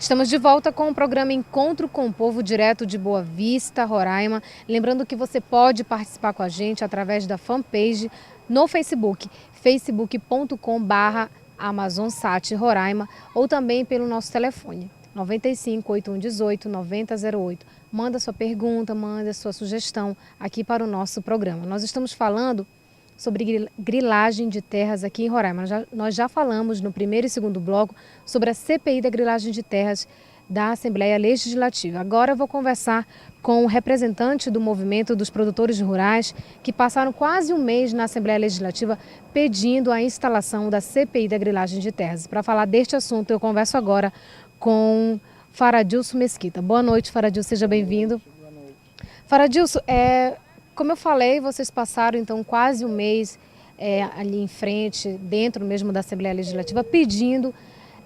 Estamos de volta com o programa Encontro com o Povo, direto de Boa Vista, Roraima. Lembrando que você pode participar com a gente através da fanpage no Facebook, facebook.com/AmazonSat Roraima, ou também pelo nosso telefone, 95 8118 9008. Manda sua pergunta, manda sua sugestão aqui para o nosso programa. Nós estamos falando sobre grilagem de terras aqui em Roraima. Nós já falamos no primeiro e segundo bloco sobre a CPI da grilagem de terras da Assembleia Legislativa. Agora eu vou conversar com o representante do movimento dos produtores rurais que passaram quase um mês na Assembleia Legislativa pedindo a instalação da CPI da grilagem de terras. Para falar deste assunto, eu converso agora com Faradilson Mesquita. Boa noite, Faradilson, seja bem-vindo. Faradilson, como eu falei, vocês passaram então quase um mês ali em frente, dentro mesmo da Assembleia Legislativa, pedindo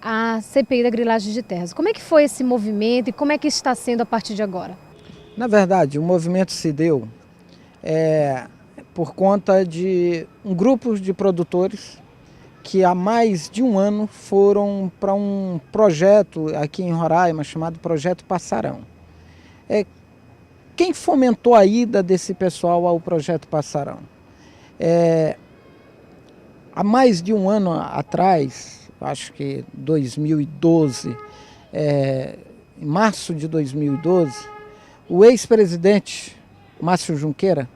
a CPI da grilagem de terras. Como é que foi esse movimento e como é que está sendo a partir de agora? Na verdade, o movimento se deu por conta de um grupo de produtores que há mais de um ano foram para um projeto aqui em Roraima chamado Projeto Passarão. Quem fomentou a ida desse pessoal ao Projeto Passarão? Há mais de um ano atrás, acho que 2012, em março de 2012, o ex-presidente Márcio Junqueira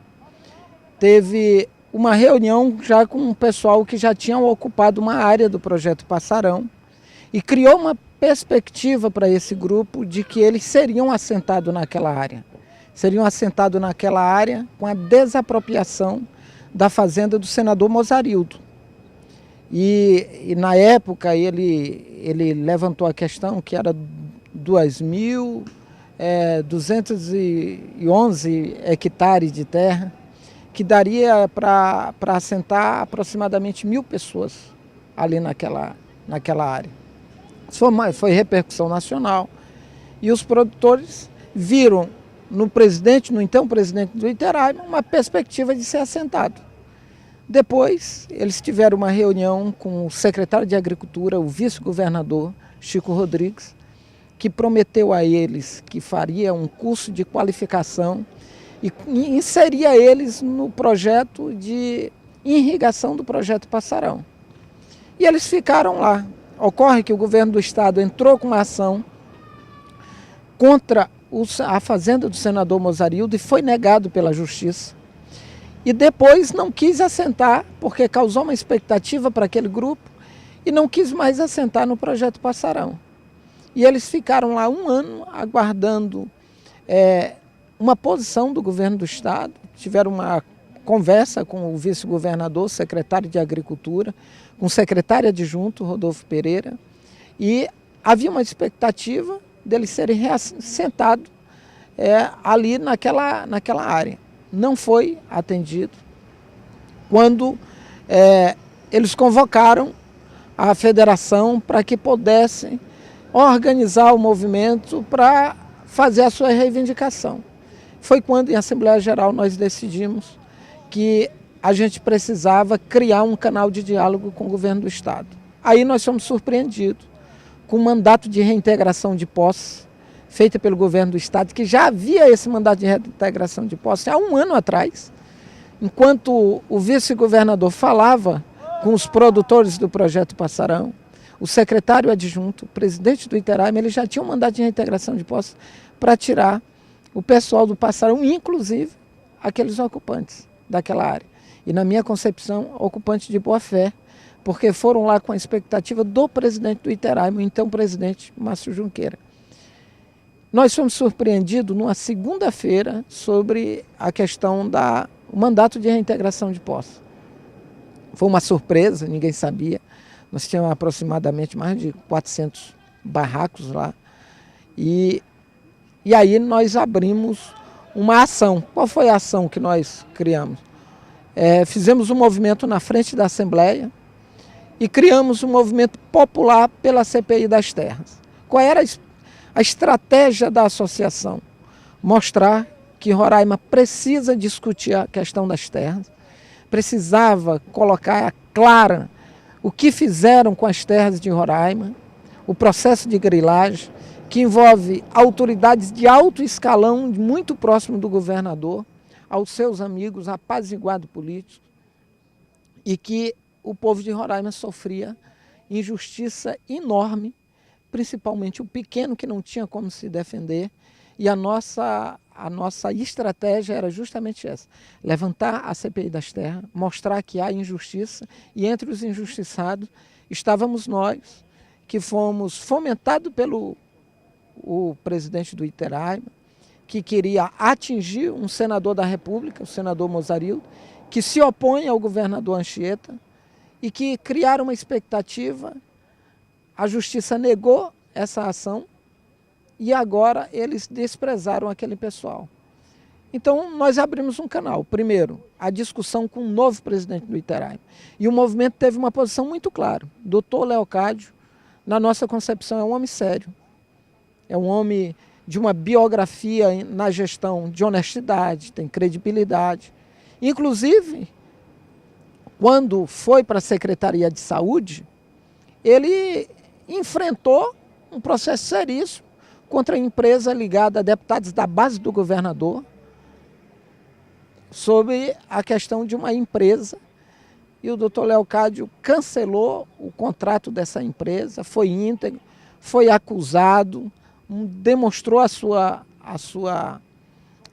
teve uma reunião já com um pessoal que já tinha ocupado uma área do Projeto Passarão e criou uma perspectiva para esse grupo de que eles seriam assentados naquela área. Seriam assentados naquela área com a desapropriação da fazenda do senador Mozarildo. E na época ele levantou a questão que era 2.211 hectares de terra, que daria para assentar aproximadamente 1.000 pessoas ali naquela área. Isso foi repercussão nacional e os produtores viram no então presidente do Iteráima, uma perspectiva de ser assentado. Depois, eles tiveram uma reunião com o secretário de Agricultura, o vice-governador, Chico Rodrigues, que prometeu a eles que faria um curso de qualificação e inseria eles no projeto de irrigação do Projeto Passarão. E eles ficaram lá. Ocorre que o governo do estado entrou com uma ação contra a fazenda do senador Mozarildo e foi negado pela justiça. E depois não quis assentar, porque causou uma expectativa para aquele grupo, e não quis mais assentar no Projeto Passarão. E eles ficaram lá um ano aguardando uma posição do governo do estado, tiveram uma conversa com o vice-governador, secretário de Agricultura, com o secretário adjunto, Rodolfo Pereira, e havia uma expectativa deles serem reassentados ali naquela área. Não foi atendido. Quando eles convocaram a federação para que pudessem organizar o movimento para fazer a sua reivindicação. Foi quando, em Assembleia Geral, nós decidimos que a gente precisava criar um canal de diálogo com o governo do estado. Aí nós fomos surpreendidos com um mandato de reintegração de posse feita pelo governo do estado, que já havia esse mandato de reintegração de posse há um ano atrás, enquanto o vice-governador falava com os produtores do Projeto Passarão, o secretário adjunto, o presidente do Iteráima, ele já tinha um mandato de reintegração de posse para tirar o pessoal do Passarão, inclusive aqueles ocupantes daquela área. E na minha concepção, ocupantes de boa fé, porque foram lá com a expectativa do presidente do Iteráima, o então presidente Márcio Junqueira. Nós fomos surpreendidos numa segunda-feira sobre a questão do mandato de reintegração de posse. Foi uma surpresa, ninguém sabia. Nós tínhamos aproximadamente mais de 400 barracos lá. E aí nós abrimos uma ação. Qual foi a ação que nós criamos? Fizemos um movimento na frente da Assembleia e criamos um movimento popular pela CPI das terras. Qual era a estratégia da associação? Mostrar que Roraima precisa discutir a questão das terras, precisava colocar clara o que fizeram com as terras de Roraima, o processo de grilagem, que envolve autoridades de alto escalão, muito próximo do governador, aos seus amigos, apaziguado políticos, e que o povo de Roraima sofria injustiça enorme, principalmente o pequeno que não tinha como se defender, e a nossa estratégia era justamente essa, levantar a CPI das terras, mostrar que há injustiça, e entre os injustiçados estávamos nós, que fomos fomentados pelo presidente do Iteráima, que queria atingir um senador da República, o senador Mozarildo, que se opõe ao governador Anchieta, e que criaram uma expectativa. A justiça negou essa ação e agora eles desprezaram aquele pessoal. Então nós abrimos um canal. Primeiro, a discussão com o novo presidente do Iteráima. E o movimento teve uma posição muito clara. Dr. Leocádio, na nossa concepção, é um homem sério. É um homem de uma biografia na gestão de honestidade, tem credibilidade. Inclusive, quando foi para a Secretaria de Saúde, ele enfrentou um processo seríssimo contra a empresa ligada a deputados da base do governador sobre a questão de uma empresa. E o doutor Leocádio cancelou o contrato dessa empresa, foi íntegro, foi acusado, demonstrou a sua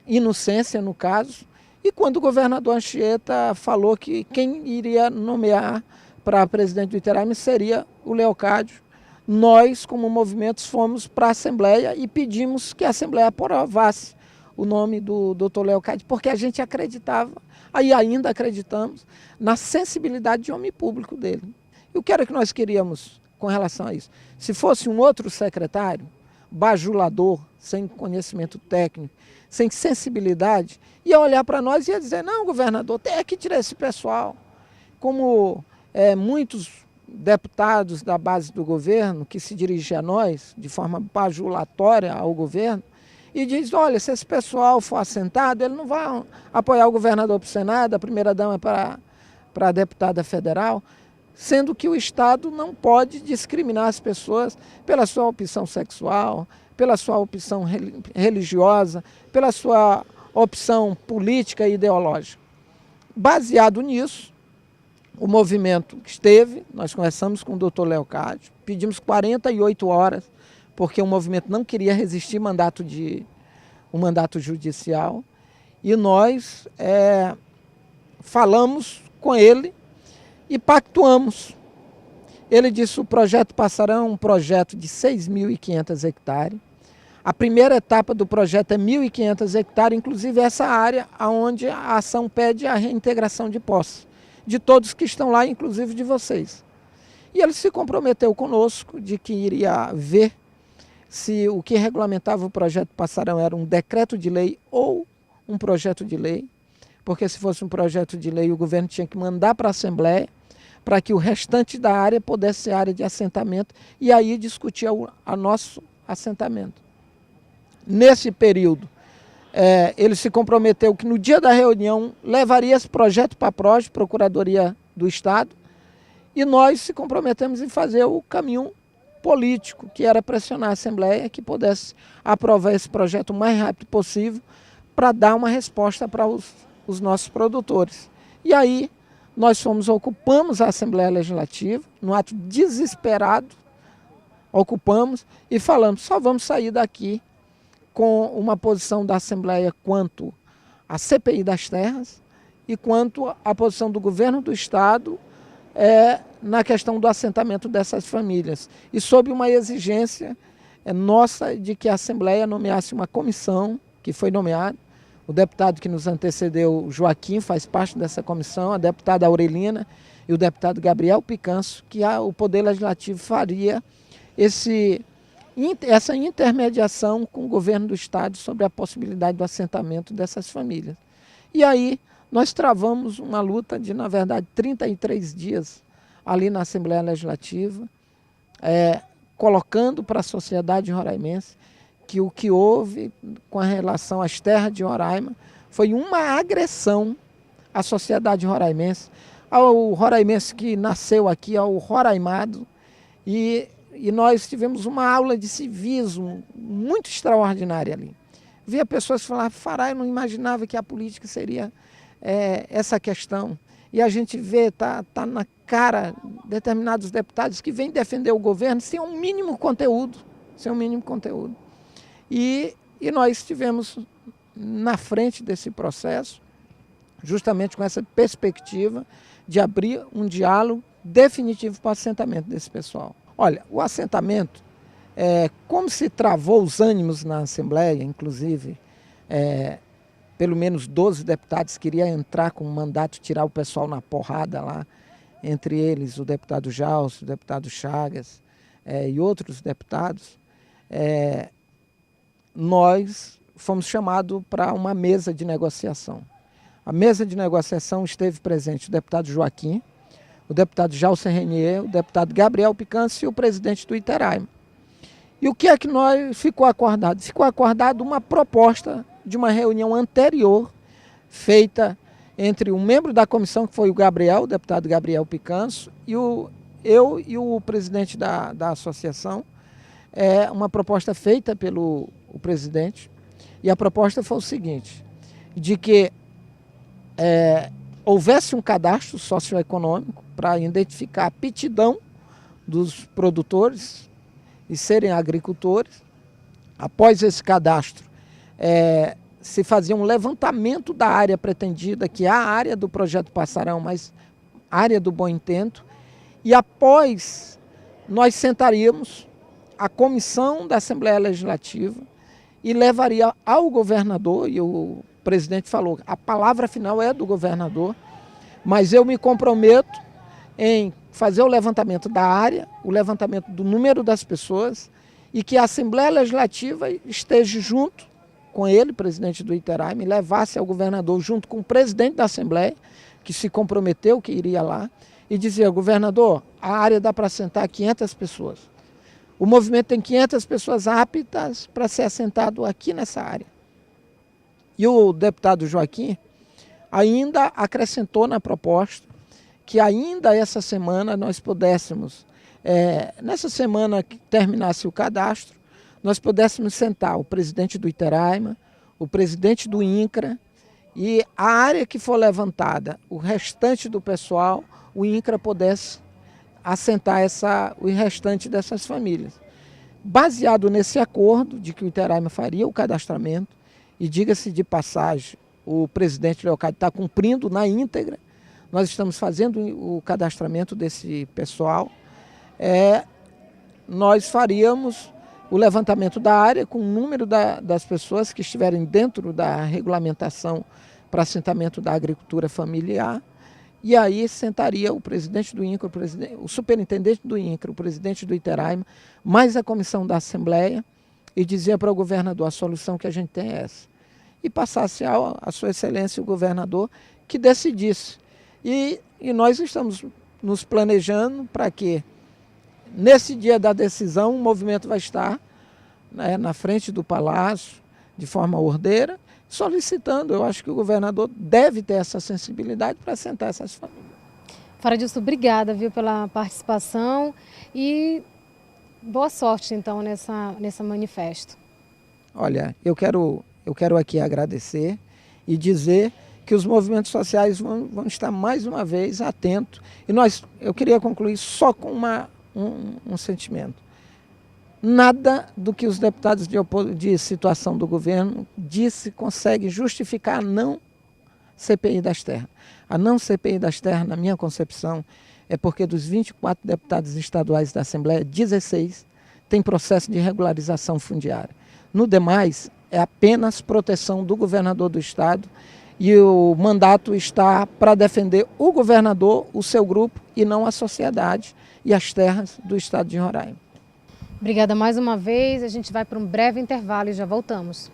inocência no caso. E quando o governador Anchieta falou que quem iria nomear para presidente do Iteráima seria o Leocádio, nós, como movimentos, fomos para a Assembleia e pedimos que a Assembleia aprovasse o nome do doutor Leocádio, porque a gente acreditava, aí ainda acreditamos, na sensibilidade de homem público dele. E o que era que nós queríamos com relação a isso? Se fosse um outro secretário, bajulador, sem conhecimento técnico, sem sensibilidade, ia olhar para nós e ia dizer, não, governador, tem que tirar esse pessoal. Como muitos deputados da base do governo que se dirigem a nós, de forma bajulatória ao governo, e diz, olha, se esse pessoal for assentado, ele não vai apoiar o governador para o Senado, a primeira-dama para a deputada federal, sendo que o Estado não pode discriminar as pessoas pela sua opção sexual, pela sua opção religiosa, pela sua opção política e ideológica. Baseado nisso, o movimento esteve, nós conversamos com o doutor Leocádio, pedimos 48 horas, porque o movimento não queria resistir um mandato judicial, e nós falamos com ele e pactuamos. Ele disse que o projeto Passarão é um projeto de 6.500 hectares. A primeira etapa do projeto é 1.500 hectares, inclusive essa área onde a ação pede a reintegração de posse, de todos que estão lá, inclusive de vocês. E ele se comprometeu conosco de que iria ver se o que regulamentava o projeto Passarão era um decreto de lei ou um projeto de lei, porque se fosse um projeto de lei o governo tinha que mandar para a Assembleia para que o restante da área pudesse ser área de assentamento e aí discutir a nosso assentamento. Nesse período, ele se comprometeu que no dia da reunião levaria esse projeto para a PROJ, Procuradoria do Estado, e nós se comprometemos em fazer o caminho político, que era pressionar a Assembleia que pudesse aprovar esse projeto o mais rápido possível para dar uma resposta para os nossos produtores. E aí nós ocupamos a Assembleia Legislativa, num ato desesperado, ocupamos e falamos, só vamos sair daqui com uma posição da Assembleia quanto à CPI das terras e quanto à posição do governo do Estado na questão do assentamento dessas famílias. E sob uma exigência nossa de que a Assembleia nomeasse uma comissão, que foi nomeada. O deputado que nos antecedeu, Joaquim, faz parte dessa comissão, a deputada Aurelina e o deputado Gabriel Picanço, que o Poder Legislativo faria essa intermediação com o governo do Estado sobre a possibilidade do assentamento dessas famílias. E aí nós travamos uma luta de, na verdade, 33 dias ali na Assembleia Legislativa, colocando para a sociedade roraimense que o que houve com relação às terras de Roraima foi uma agressão à sociedade roraimense, ao roraimense que nasceu aqui, ao roraimado, e e nós tivemos uma aula de civismo muito extraordinária ali. Via pessoas falar, Fará, eu não imaginava que a política seria essa questão. E a gente vê, tá na cara, determinados deputados que vêm defender o governo sem um mínimo conteúdo. Sem um mínimo conteúdo. E nós estivemos na frente desse processo, justamente com essa perspectiva de abrir um diálogo definitivo para o assentamento desse pessoal. Olha, o assentamento, como se travou os ânimos na Assembleia, inclusive, pelo menos 12 deputados queriam entrar com um mandato, tirar o pessoal na porrada lá, entre eles o deputado Jalso, o deputado Chagas e outros deputados, nós fomos chamados para uma mesa de negociação. A mesa de negociação esteve presente o deputado Joaquim, o deputado Jalso Renier, o deputado Gabriel Picanço e o presidente do Iteraima. E o que é que ficou acordado? Ficou acordado uma proposta de uma reunião anterior, feita entre um membro da comissão, que foi o deputado Gabriel Picanço, e eu e o presidente da associação, uma proposta feita pelo presidente, e a proposta foi o seguinte, de que houvesse um cadastro socioeconômico para identificar a aptidão dos produtores e serem agricultores. Após esse cadastro, se fazia um levantamento da área pretendida, que é a área do projeto Passarão, mas área do Bom Intento, e após nós sentaríamos a comissão da Assembleia Legislativa e levaria ao governador, e o presidente falou, a palavra final é do governador, mas eu me comprometo em fazer o levantamento da área, o levantamento do número das pessoas, e que a Assembleia Legislativa esteja junto com ele, presidente do Iteraima, e levasse ao governador junto com o presidente da Assembleia, que se comprometeu que iria lá, e dizia, governador, a área dá para assentar 500 pessoas. O movimento tem 500 pessoas aptas para ser assentado aqui nessa área. E o deputado Joaquim ainda acrescentou na proposta que ainda essa semana nós pudéssemos, nessa semana que terminasse o cadastro, nós pudéssemos sentar o presidente do Iteraima, o presidente do INCRA, e a área que for levantada, o restante do pessoal, o INCRA pudesse assentar o restante dessas famílias. Baseado nesse acordo de que o Iteraima faria o cadastramento, e diga-se de passagem, o presidente Leocádio está cumprindo na íntegra, nós estamos fazendo o cadastramento desse pessoal, nós faríamos o levantamento da área com o número das pessoas que estiverem dentro da regulamentação para assentamento da agricultura familiar, e aí sentaria o presidente do INCRA, o superintendente do INCRA, o presidente do Iteraima, mais a comissão da Assembleia, e dizia para o governador, a solução que a gente tem é essa. E passasse a sua excelência o governador que decidisse. E nós estamos nos planejando para que, nesse dia da decisão, o movimento vai estar na frente do Palácio, de forma ordeira, solicitando. Eu acho que o governador deve ter essa sensibilidade para assentar essas famílias. Fará Dilson, obrigada, viu, pela participação e boa sorte, então, nessa manifesto. Olha, eu quero aqui agradecer e dizer que os movimentos sociais vão estar mais uma vez atentos. E eu queria concluir só com um sentimento. Nada do que os deputados de situação do governo consegue justificar a não CPI das terras. A não CPI das terras, na minha concepção, é porque dos 24 deputados estaduais da Assembleia, 16 têm processo de regularização fundiária. No demais, é apenas proteção do governador do estado, e o mandato está para defender o governador, o seu grupo, e não a sociedade e as terras do estado de Roraima. Obrigada mais uma vez, a gente vai para um breve intervalo e já voltamos.